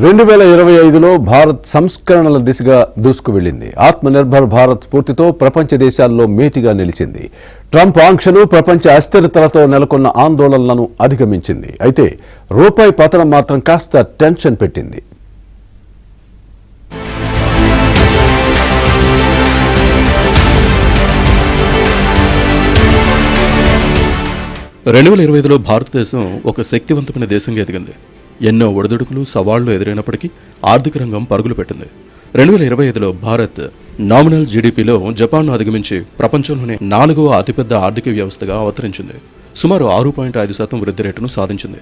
2025లో భారత్ సంస్కరణల దిశగా దూసుకు వెళ్లింది. ఆత్మనిర్భర్ భారత్ స్ఫూర్తితో ప్రపంచ దేశాల్లో మేటిగా నిలిచింది. ట్రంప్ ఆంక్షలు ప్రపంచ అస్థిరతలతో నెలకొన్న ఆందోళనలను అధిగమించింది. అయితే రూపాయి పతనం మాత్రం కాస్త టెన్షన్ పెట్టింది. భారతదేశం ఒక శక్తివంతమైన దేశంగా ఎదిగింది. ఎన్నో ఒడిదుడుకులు సవాళ్లు ఎదురైనప్పటికీ ఆర్థిక రంగం పరుగులు పెట్టింది. 2025లో భారత్ నామినల్ జీడీపీలో జపాన్ను అధిగమించి ప్రపంచంలోనే 4వ అతిపెద్ద ఆర్థిక వ్యవస్థగా అవతరించింది. సుమారు 6.5% వృద్ధి రేటును సాధించింది.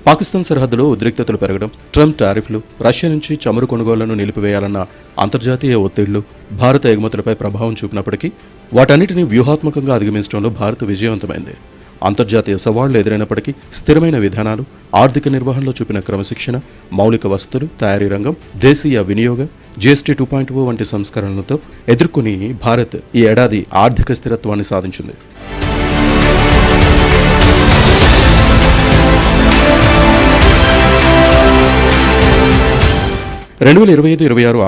పాకిస్తాన్ సరిహద్దులో ఉద్రిక్తతలు పెరగడం, ట్రంప్ టారిఫ్లు, రష్యా నుంచి చమురు కొనుగోళ్లను నిలిపివేయాలన్న అంతర్జాతీయ ఒత్తిళ్లు భారత ఎగుమతులపై ప్రభావం చూపినప్పటికీ వాటన్నిటిని వ్యూహాత్మకంగా అధిగమించడంలో భారత్ విజయవంతమైంది. అంతర్జాతీయ సవాళ్లు ఎదురైనప్పటికీ స్థిరమైన విధానాలు, ఆర్థిక నిర్వహణలో చూపిన క్రమశిక్షణ, మౌలిక వసతులు, తయారీ రంగం, దేశీయ వినియోగ, జీఎస్టీ 2.0 వంటి సంస్కరణలతో ఎదుర్కొని భారత్ ఈ ఏడాది ఆర్థిక స్థిరత్వాన్ని సాధించింది.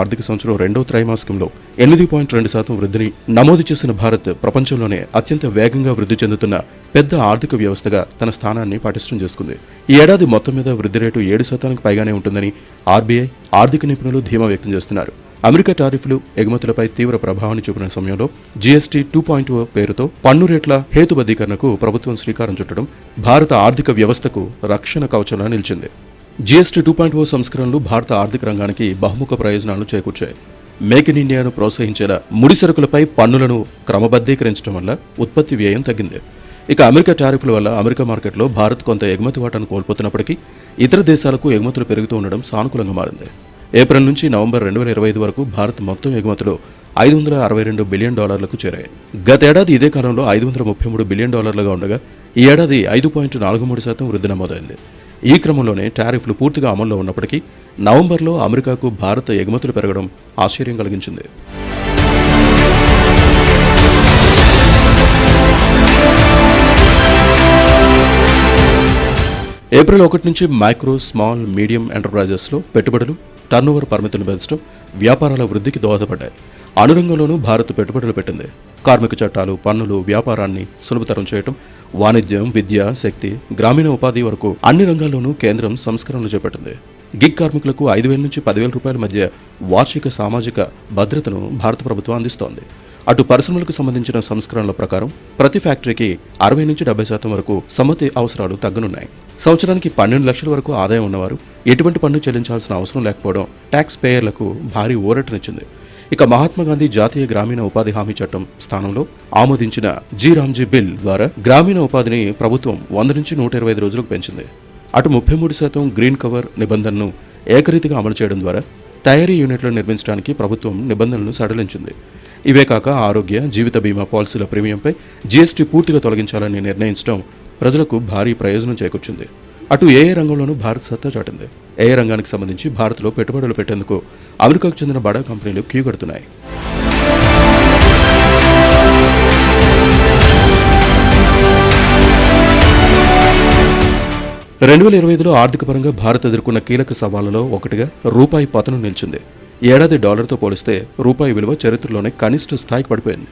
ఆర్థిక సంవత్సరం రెండవ త్రైమాసికంలో 8.2% వృద్ధిని నమోదు చేసిన భారత్ ప్రపంచంలోనే అత్యంత వేగంగా వృద్ధి చెందుతున్న పెద్ద ఆర్థిక వ్యవస్థగా తన స్థానాన్ని పటిష్టం చేసుకుంది. ఈ ఏడాది మొత్తం మీద వృద్ధి రేటు 7% పైగానే ఉంటుందని ఆర్బీఐ, ఆర్థిక నిపుణులు ధీమా వ్యక్తం చేస్తున్నారు. అమెరికా టారిఫ్లు ఎగుమతులపై తీవ్ర ప్రభావాన్ని చూపిన సమయంలో జీఎస్టీ 2.0 పేరుతో పన్ను రేట్ల హేతుబద్ధీకరణకు ప్రభుత్వం శ్రీకారం చుట్టడం భారత ఆర్థిక వ్యవస్థకు రక్షణ కవచంలా నిలిచింది. జీఎస్టీ 2.0 సంస్కరణలు భారత ఆర్థిక రంగానికి బహుముఖ ప్రయోజనాలను చేకూర్చాయి. మేక్ ఇన్ ఇండియాను ప్రోత్సహించేలా ముడి సరుకులపై పన్నులను క్రమబద్ధీకరించడం వల్ల ఉత్పత్తి వ్యయం తగ్గింది. ఇక అమెరికా టారిఫ్ల వల్ల అమెరికా మార్కెట్లో భారత్ కొంత ఎగుమతి వాటాను కోల్పోతున్నప్పటికీ ఇతర దేశాలకు ఎగుమతులు పెరుగుతూ ఉండడం సానుకూలంగా మారింది. ఏప్రిల్ నుంచి నవంబర్ 2025 వరకు భారత్ మొత్తం ఎగుమతులు $562 బిలియన్ చేరాయి. గతేడాది ఇదే కాలంలో $533 బిలియన్ ఉండగా ఈ ఏడాది 5.43% వృద్ధి నమోదైంది. ఈ క్రమంలోనే టారిఫ్లు పూర్తిగా అమల్లో ఉన్నప్పటికీ నవంబర్లో అమెరికాకు భారత ఎగుమతులు పెరగడం ఆశ్చర్యం కలిగించింది. ఏప్రిల్ 1 నుంచి మైక్రో, స్మాల్, మీడియం ఎంటర్ప్రైజెస్లో పెట్టుబడులు, టర్నోవర్ పరిమితులను పెంచడం వ్యాపారాల వృద్ధికి దోహదపడ్డాయి. అనురంగంలోనూ భారత్ పెట్టుబడులు పెట్టింది. కార్మిక చట్టాలు, పన్నులు వ్యాపారాన్ని సులభతరం చేయడం, వాణిజ్యం, విద్య, శక్తి, గ్రామీణ ఉపాధి వరకు అన్ని రంగాల్లోనూ కేంద్రం సంస్కరణలు చేపట్టింది. గిగ్ కార్మికులకు 5,000 నుంచి 10,000 రూపాయల మధ్య వార్షిక సామాజిక భద్రతను భారత ప్రభుత్వం అందిస్తోంది. అటు పరిశ్రమలకు సంబంధించిన సంస్కరణల ప్రకారం ప్రతి ఫ్యాక్టరీకి 60 నుంచి 70% వరకు సమ్మతి అవసరాలు తగ్గనున్నాయి. సంవత్సరానికి 12 లక్షల వరకు ఆదాయం ఉన్నవారు ఎటువంటి పన్ను చెల్లించాల్సిన అవసరం లేకపోవడం ట్యాక్స్ పేయర్లకు భారీ ఊరటనిచ్చింది. ఇక మహాత్మాగాంధీ జాతీయ గ్రామీణ ఉపాధి హామీ చట్టం స్థానంలో ఆమోదించిన జీ బిల్ ద్వారా గ్రామీణ ఉపాధిని ప్రభుత్వం 100 నుంచి 125 రోజులకు పెంచింది. అటు 33% గ్రీన్ కవర్ నిబంధనను ఏకరీతిగా అమలు చేయడం ద్వారా తయారీ యూనిట్లను నిర్మించడానికి ప్రభుత్వం నిబంధనలను సడలించింది. ఇవే కాక ఆరోగ్య, జీవిత బీమా పాలసీల ప్రీమియంపై జీఎస్టీ పూర్తిగా తొలగించాలని నిర్ణయించడం ప్రజలకు భారీ ప్రయోజనం చేకూర్చింది. అటు ఏ రంగంలోనూ భారత్ సత్తా చాటింది. ఏ రంగానికి సంబంధించి భారత్లో పెట్టుబడులు పెట్టేందుకు అమెరికాకు చెందిన బడా కంపెనీలు క్యూ కడుతున్నాయి. ఆర్థిక పరంగా భారత్ ఎదుర్కొన్న కీలక సవాళ్లలో ఒకటిగా రూపాయి పతనం నిలిచింది. ఏడాది డాలర్తో పోలిస్తే రూపాయి విలువ చరిత్రలోనే కనిష్ట స్థాయికి పడిపోయింది.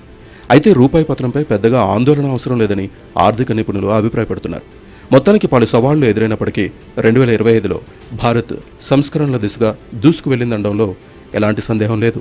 అయితే రూపాయి పతనంపై పెద్దగా ఆందోళన అవసరం లేదని ఆర్థిక నిపుణులు అభిప్రాయపడుతున్నారు. మొత్తానికి పలు సవాళ్లు ఎదురైనప్పటికీ 2025లో భారత్ సంస్కరణల దిశగా దూసుకు వెళ్లిందనడంలో ఎలాంటి సందేహం లేదు.